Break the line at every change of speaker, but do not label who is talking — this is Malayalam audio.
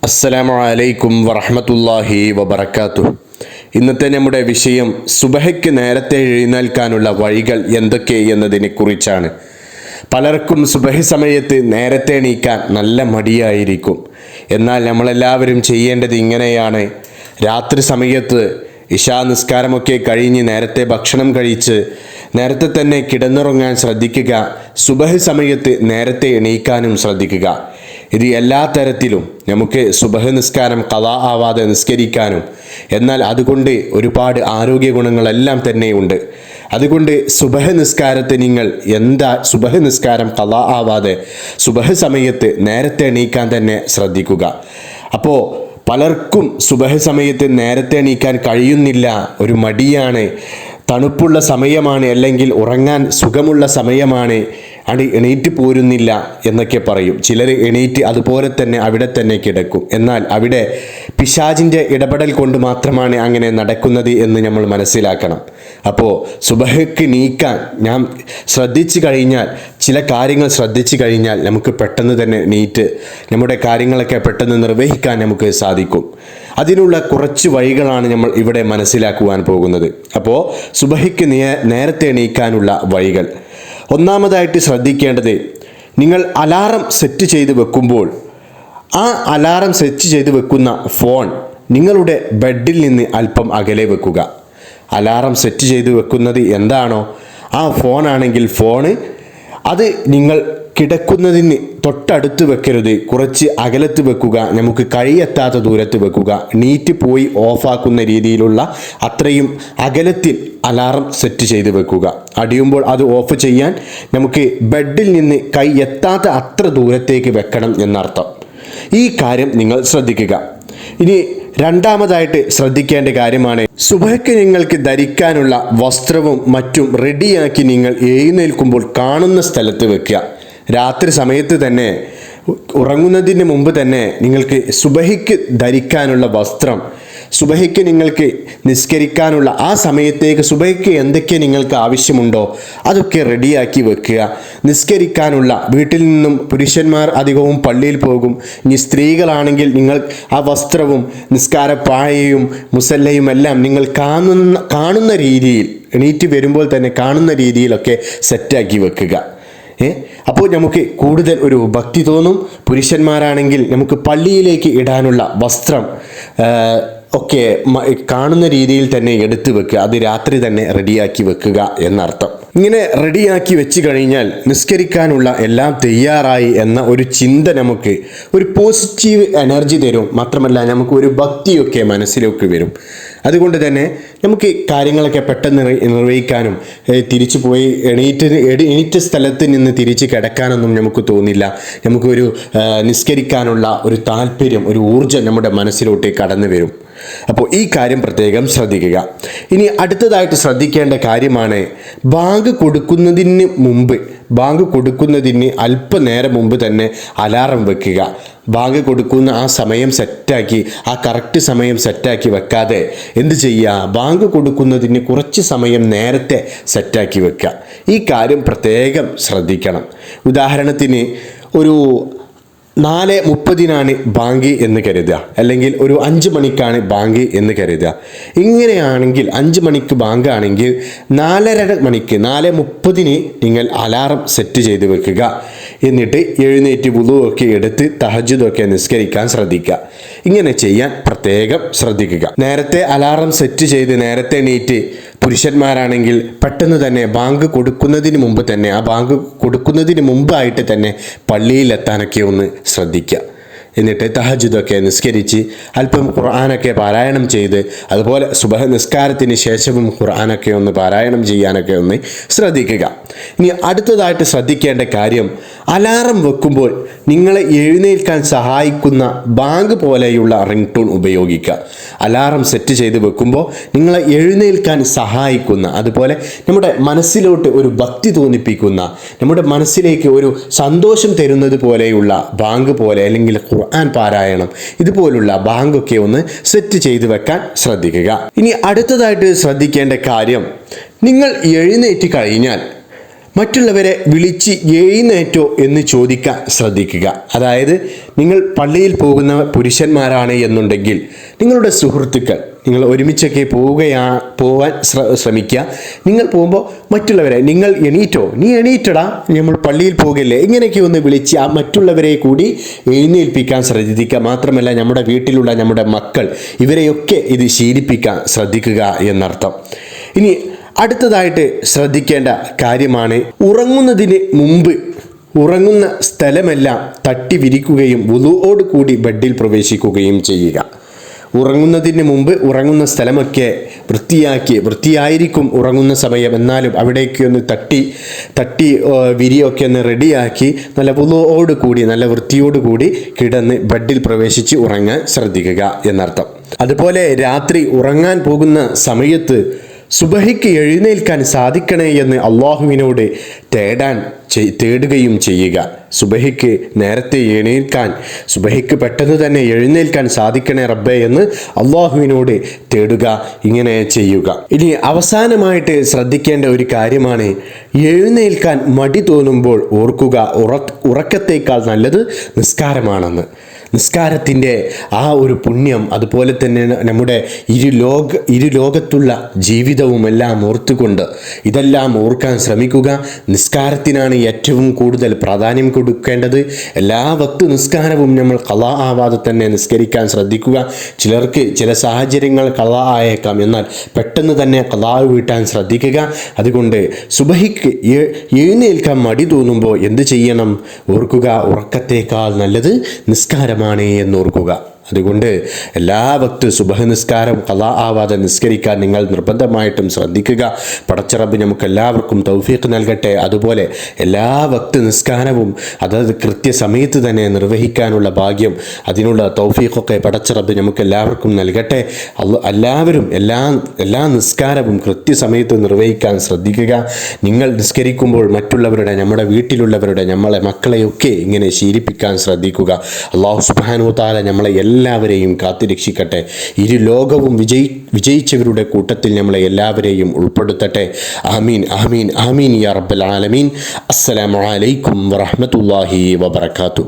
അസ്സലാമു അലൈക്കും വറഹ്മത്തുള്ളാഹി വബറകാതുഹു. ഇന്നത്തെ നമ്മുടെ വിഷയം സുബഹയ്ക്ക് നേരത്തെ എഴുന്നേൽക്കാനുള്ള വഴികൾ എന്തൊക്കെ എന്നതിനെ കുറിച്ചാണ്. പലർക്കും സുബഹി സമയത്ത് നേരത്തെ എണീക്കാൻ നല്ല മടിയായിരിക്കും. എന്നാൽ നമ്മളെല്ലാവരും ചെയ്യേണ്ടത് ഇങ്ങനെയാണ്: രാത്രി സമയത്ത് ഇശാ നിസ്കാരമൊക്കെ കഴിഞ്ഞ് നേരത്തെ ഭക്ഷണം കഴിച്ച് നേരത്തെ തന്നെ കിടന്നുറങ്ങാൻ ശ്രദ്ധിക്കുക. സുബഹി സമയത്ത് നേരത്തെ എണീക്കാനും ശ്രദ്ധിക്കുക. ഇത് എല്ലാ തരത്തിലും നമുക്ക് സുബഹ് നിസ്കാരം ഖളാ ആവാതെ നിസ്കരിക്കാനും, എന്നാൽ അതുകൊണ്ട് ഒരുപാട് ആരോഗ്യ ഗുണങ്ങളെല്ലാം തന്നെയുണ്ട്. അതുകൊണ്ട് സുബഹ് നിസ്കാരത്തെ നിങ്ങൾ സുബഹ് നിസ്കാരം ഖളാ ആവാതെ സുബഹ് സമയത്ത് നേരത്തെ എണീക്കാൻ തന്നെ ശ്രദ്ധിക്കുക. അപ്പോൾ പലർക്കും സുബഹ് സമയത്ത് നേരത്തെ എണീക്കാൻ കഴിയുന്നില്ല, ഒരു മടിയാണ്, തണുപ്പുള്ള സമയമാണ്, അല്ലെങ്കിൽ ഉറങ്ങാൻ സുഖമുള്ള സമയമാണ്, എണീറ്റ് പോരുന്നില്ല എന്നൊക്കെ പറയും. ചിലർ എണീറ്റ് അതുപോലെ തന്നെ അവിടെ തന്നെ കിടക്കും. എന്നാൽ അവിടെ പിശാചിൻ്റെ ഇടപെടൽ കൊണ്ട് മാത്രമാണ് അങ്ങനെ നടക്കുന്നത് എന്ന് നമ്മൾ മനസ്സിലാക്കണം. അപ്പോൾ സുബഹയ്ക്ക് നീക്കാൻ ചില കാര്യങ്ങൾ ശ്രദ്ധിച്ചു കഴിഞ്ഞാൽ നമുക്ക് പെട്ടെന്ന് തന്നെ നീറ്റ് നമ്മുടെ കാര്യങ്ങളൊക്കെ പെട്ടെന്ന് നിർവഹിക്കാൻ നമുക്ക് സാധിക്കും. അതിനുള്ള കുറച്ച് വഴികളാണ് നമ്മൾ ഇവിടെ മനസ്സിലാക്കുവാൻ പോകുന്നത്. അപ്പോൾ സുബഹിക്ക് നേരത്തെ എണീക്കാനുള്ള വഴികൾ. ഒന്നാമതായിട്ട് ശ്രദ്ധിക്കേണ്ടത്, നിങ്ങൾ അലാറം സെറ്റ് ചെയ്ത് വെക്കുമ്പോൾ ആ അലാറം സെറ്റ് ചെയ്ത് വെക്കുന്ന ഫോൺ നിങ്ങളുടെ ബെഡിൽ നിന്ന് അല്പം അകലെ വെക്കുക. അലാറം സെറ്റ് ചെയ്ത് വെക്കുന്നത് എന്താണോ ആ ഫോണാണെങ്കിൽ അത് നിങ്ങൾ കിടക്കുന്നതിന് തൊട്ടടുത്ത് വെക്കരുത്, കുറച്ച് അകലത്ത് വെക്കുക. നമുക്ക് കഴിയെത്താത്ത ദൂരത്ത് വെക്കുക. നീറ്റ് പോയി ഓഫാക്കുന്ന രീതിയിലുള്ള അത്രയും അകലത്തിൽ അലാറം സെറ്റ് ചെയ്ത് വെക്കുക. അടിയുമ്പോൾ അത് ഓഫ് ചെയ്യാൻ നമുക്ക് ബെഡിൽ നിന്ന് കൈ എത്താത്ത അത്ര ദൂരത്തേക്ക് വെക്കണം എന്നർത്ഥം. ഈ കാര്യം നിങ്ങൾ ശ്രദ്ധിക്കുക. ഇനി രണ്ടാമതായിട്ട് ശ്രദ്ധിക്കേണ്ട കാര്യമാണ്, സുബഹയ്ക്ക് നിങ്ങൾക്ക് ധരിക്കാനുള്ള വസ്ത്രവും മറ്റും റെഡിയാക്കി നിങ്ങൾ എഴുന്നേൽക്കുമ്പോൾ കാണുന്ന സ്ഥലത്ത് വെക്കുക. രാത്രി സമയത്ത് തന്നെ ഉറങ്ങുന്നതിന് മുമ്പ് തന്നെ നിങ്ങൾക്ക് സുബഹിക്ക് ധരിക്കാനുള്ള വസ്ത്രം, സുബഹിക്ക് നിങ്ങൾക്ക് നിസ്കരിക്കാനുള്ള ആ സമയത്തേക്ക് സുബഹിക്ക് എന്തൊക്കെ നിങ്ങൾക്ക് ആവശ്യമുണ്ടോ അതൊക്കെ റെഡിയാക്കി വെക്കുക. നിസ്കരിക്കാനുള്ള, വീട്ടിൽ നിന്നും പുരുഷന്മാർ അധികവും പള്ളിയിൽ പോകും. ഇനി സ്ത്രീകളാണെങ്കിൽ നിങ്ങൾ ആ വസ്ത്രവും നിസ്കാരപ്പായയും മുസല്ലയും എല്ലാം നിങ്ങൾ കാണുന്ന രീതിയിൽ, എണീറ്റ് വരുമ്പോൾ തന്നെ കാണുന്ന രീതിയിലൊക്കെ സെറ്റാക്കി വെക്കുക. അപ്പോൾ നമുക്ക് കൂടുതൽ ഒരു ഭക്തി തോന്നും. പുരുഷന്മാരാണെങ്കിൽ നമുക്ക് പള്ളിയിലേക്ക് ഇടാനുള്ള വസ്ത്രം ഒക്കെ കാണുന്ന രീതിയിൽ തന്നെ എടുത്തു വെക്കുക. അത് രാത്രി തന്നെ റെഡിയാക്കി വെക്കുക എന്നർത്ഥം. ഇങ്ങനെ റെഡിയാക്കി വെച്ച് കഴിഞ്ഞാൽ നിസ്കരിക്കാനുള്ള എല്ലാം തയ്യാറായി എന്ന ഒരു ചിന്ത നമുക്ക് ഒരു പോസിറ്റീവ് എനർജി തരും. മാത്രമല്ല നമുക്ക് ഒരു ഭക്തിയൊക്കെ മനസ്സിലേക്ക് വരും. അതുകൊണ്ട് തന്നെ നമുക്ക് കാര്യങ്ങളൊക്കെ പെട്ടെന്ന് നിർവഹിക്കാനും തിരിച്ചു പോയി എണീറ്റ സ്ഥലത്ത് നിന്ന് തിരിച്ച് കിടക്കാനൊന്നും നമുക്ക് തോന്നില്ല. നമുക്കൊരു നിസ്കരിക്കാനുള്ള ഒരു താല്പര്യം, ഒരു ഊർജ്ജം നമ്മുടെ മനസ്സിലോട്ട് കടന്നു വരും. അപ്പോൾ ഈ കാര്യം പ്രത്യേകം ശ്രദ്ധിക്കുക. ഇനി അടുത്തതായിട്ട് ശ്രദ്ധിക്കേണ്ട കാര്യമാണ്, ബാങ്ക് കൊടുക്കുന്നതിന് അല്പനേരം മുമ്പ് തന്നെ അലാറം വെക്കുക. ബാങ്ക് കൊടുക്കുന്ന ആ സമയം സെറ്റാക്കി, ആ കറക്റ്റ് സമയം സെറ്റാക്കി വെക്കാതെ എന്ത് ചെയ്യുക, ബാങ്ക് കൊടുക്കുന്നതിന് കുറച്ച് സമയം നേരത്തെ സെറ്റാക്കി വെക്കുക. ഈ കാര്യം പ്രത്യേകം ശ്രദ്ധിക്കണം. ഉദാഹരണത്തിന് ഒരു 4:30 ബാങ്ക് എന്ന് കരുതുക, അല്ലെങ്കിൽ ഒരു 5 മണിക്കാണ് ബാങ്ക് എന്ന് കരുതുക. ഇങ്ങനെയാണെങ്കിൽ 5 മണിക്ക് ബാങ്ക് ആണെങ്കിൽ 4:30 നിങ്ങൾ അലാറം സെറ്റ് ചെയ്ത് വെക്കുക. എന്നിട്ട് എഴുന്നേറ്റ് വുളുവൊക്കെ എടുത്ത് തഹജ്ജുദൊക്കെ നിസ്കരിക്കാൻ ശ്രദ്ധിക്കുക. ഇങ്ങനെ ചെയ്യാൻ പ്രത്യേകം ശ്രദ്ധിക്കുക. നേരത്തെ അലാറം സെറ്റ് ചെയ്ത് നേരത്തെ എണീറ്റ് പുരുഷന്മാരാണെങ്കിൽ പെട്ടെന്ന് തന്നെ ബാങ്ക് കൊടുക്കുന്നതിന് മുമ്പ് തന്നെ, ആ ബാങ്ക് കൊടുക്കുന്നതിന് മുമ്പായിട്ട് തന്നെ പള്ളിയിലെത്താനൊക്കെ ഒന്ന് ശ്രദ്ധിക്കുക. എന്നിട്ട് തഹജ്ജുദൊക്കെ നിസ്കരിച്ച് അല്പം ഖുർആനൊക്കെ പാരായണം ചെയ്ത്, അതുപോലെ സുബഹ് നിസ്കാരത്തിന് ശേഷവും ഖുർആനൊക്കെ ഒന്ന് പാരായണം ചെയ്യാനൊക്കെ ഒന്ന് ശ്രദ്ധിക്കുക. ഇനി അടുത്തതായിട്ട് ശ്രദ്ധിക്കേണ്ട കാര്യം, അലാറം വെക്കുമ്പോൾ നിങ്ങളെ എഴുന്നേൽക്കാൻ സഹായിക്കുന്ന ബാങ്ക് പോലെയുള്ള റിംഗ് ടോൺ ഉപയോഗിക്കുക. അലാറം സെറ്റ് ചെയ്ത് വെക്കുമ്പോൾ നിങ്ങളെ എഴുന്നേൽക്കാൻ സഹായിക്കുന്ന, അതുപോലെ നമ്മുടെ മനസ്സിലോട്ട് ഒരു ഭക്തി തോന്നിപ്പിക്കുന്ന, നമ്മുടെ മനസ്സിലേക്ക് ഒരു സന്തോഷം തരുന്നത് പോലെയുള്ള ബാങ്ക് പോലെ, അല്ലെങ്കിൽ ഖുർആൻ പാരായണം ഇതുപോലുള്ള ബാങ്കൊക്കെ ഒന്ന് സെറ്റ് ചെയ്ത് വെക്കാൻ ശ്രദ്ധിക്കുക. ഇനി അടുത്തതായിട്ട് ശ്രദ്ധിക്കേണ്ട കാര്യം, നിങ്ങൾ എഴുന്നേറ്റ് കഴിഞ്ഞാൽ മറ്റുള്ളവരെ വിളിച്ച് എഴുന്നേറ്റോ എന്ന് ചോദിക്കാൻ ശ്രദ്ധിക്കുക. അതായത് നിങ്ങൾ പള്ളിയിൽ പോകുന്ന പുരുഷന്മാരാണ് എന്നുണ്ടെങ്കിൽ നിങ്ങളുടെ സുഹൃത്തുക്കൾ നിങ്ങൾ ഒരുമിച്ചൊക്കെ പോകാൻ ശ്രമിക്കുക. നിങ്ങൾ പോകുമ്പോൾ മറ്റുള്ളവരെ നിങ്ങൾ എണീറ്റോ, നീ എണീറ്റടാ, നമ്മൾ പള്ളിയിൽ പോകില്ലേ, ഇങ്ങനെയൊക്കെ ഒന്ന് വിളിച്ച് ആ മറ്റുള്ളവരെ കൂടി എഴുന്നേൽപ്പിക്കാൻ ശ്രദ്ധിക്കുക. മാത്രമല്ല നമ്മുടെ വീട്ടിലുള്ള നമ്മുടെ മക്കൾ ഇവരെയൊക്കെ ഇത് ശീലിപ്പിക്കാൻ ശ്രദ്ധിക്കുക എന്നർത്ഥം. ഇനി അടുത്തതായിട്ട് ശ്രദ്ധിക്കേണ്ട കാര്യമാണ് ഉറങ്ങുന്നതിന് മുമ്പ് ഉറങ്ങുന്ന സ്ഥലമെല്ലാം തട്ടി വിരിക്കുകയും വുളുവോട് കൂടി ബെഡിൽ പ്രവേശിക്കുകയും ചെയ്യുക. ഉറങ്ങുന്നതിന് മുമ്പ് ഉറങ്ങുന്ന സ്ഥലമൊക്കെ വൃത്തിയായിരിക്കും ഉറങ്ങുന്ന സമയം. എന്നാലും അവിടേക്ക് ഒന്ന് തട്ടി വിരിയൊക്കെ ഒന്ന് റെഡിയാക്കി നല്ല വുളുവോട് കൂടി നല്ല വൃത്തിയോട് കൂടി കിടന്ന് ബെഡിൽ പ്രവേശിച്ച് ഉറങ്ങാൻ ശ്രദ്ധിക്കുക എന്നർത്ഥം. അതുപോലെ രാത്രി ഉറങ്ങാൻ പോകുന്ന സമയത്ത് സുബഹിക്ക് എഴുന്നേൽക്കാൻ സാധിക്കണേ എന്ന് അള്ളാഹുവിനോട് തേടുകയും ചെയ്യുക. സുബഹിക്ക് നേരത്തെ എഴുന്നേൽക്കാൻ, സുബഹിക്ക് പെട്ടെന്ന് തന്നെ എഴുന്നേൽക്കാൻ സാധിക്കണേ റബ്ബേ എന്ന് അള്ളാഹുവിനോട് തേടുക. ഇങ്ങനെ ചെയ്യുക. ഇനി അവസാനമായിട്ട് ശ്രദ്ധിക്കേണ്ട ഒരു കാര്യമാണ് എഴുന്നേൽക്കാൻ മടി തോന്നുമ്പോൾ ഓർക്കുക, ഉറക്കത്തേക്കാൾ നല്ലത് നിസ്കാരമാണെന്ന്. നിസ്കാരത്തിൻ്റെ ആ ഒരു പുണ്യം, അതുപോലെ തന്നെ നമ്മുടെ ഇരുലോകത്തുള്ള ജീവിതവുമെല്ലാം ഓർത്തുകൊണ്ട് ഇതെല്ലാം ഓർക്കാൻ ശ്രമിക്കുക. നിസ്കാരത്തിനാണ് ഏറ്റവും കൂടുതൽ പ്രാധാന്യം കൊടുക്കേണ്ടത്. എല്ലാ വക്ത് നിസ്കാരവും നമ്മൾ ഖളാ ആവാതെ തന്നെ നിസ്കരിക്കാൻ ശ്രദ്ധിക്കുക. ചിലർക്ക് ചില സാഹചര്യങ്ങൾ ഖളാ ആയേക്കാം, എന്നാൽ പെട്ടെന്ന് തന്നെ ഖളാ വീട്ടാൻ ശ്രദ്ധിക്കുക. അതുകൊണ്ട് സുബഹിക്ക് എഴുന്നേൽക്കാൻ മടി തോന്നുമ്പോൾ എന്ത് ചെയ്യണം? ഓർക്കുക, ഉറക്കത്തേക്കാൾ നല്ലത് നിസ്കാരമാണ് എന്നോർക്കുക. അതുകൊണ്ട് എല്ലാ വക്ത് സുബഹ് നിസ്കാരം ഖളാ ആവാതെ നിസ്കരിക്കാൻ നിങ്ങൾ നിർബന്ധമായിട്ടും ശ്രദ്ധിക്കുക. പടച്ച റബ്ബ് നമുക്ക് എല്ലാവർക്കും തൗഫീഖ് നൽകട്ടെ. അതുപോലെ എല്ലാ വക്ത് നിസ്കാരവും അതത് കൃത്യസമയത്ത് തന്നെ നിർവഹിക്കാനുള്ള ഭാഗ്യം, അതിനുള്ള തൗഫീഖൊക്കെ പടച്ച റബ്ബ് നമുക്ക് എല്ലാവർക്കും നൽകട്ടെ. എല്ലാവരും എല്ലാ നിസ്കാരവും കൃത്യസമയത്ത് നിർവഹിക്കാൻ ശ്രദ്ധിക്കുക. നിങ്ങൾ നിസ്കരിക്കുമ്പോൾ മറ്റുള്ളവരുടെ, നമ്മുടെ വീട്ടിലുള്ളവരുടെ, നമ്മളെ മക്കളെയൊക്കെ ഇങ്ങനെ ശീലിപ്പിക്കാൻ ശ്രദ്ധിക്കുക. അല്ലാഹു സുബ്ഹാനഹു വ തആല നമ്മളെ എല്ലാവരെയും കാത്തുരക്ഷിക്കട്ടെ. ലോകവും വിജയിച്ചവരുടെ കൂട്ടത്തിൽ നമ്മളെ എല്ലാവരെയും ഉൾപ്പെടുത്തട്ടെ. ആമീൻ ആമീൻ ആമീൻ യാ റബ്ബൽ ആലമീൻ. അസ്സലാമു അലൈക്കും വറഹ്മത്തുള്ളാഹി വബറകാതുഹു.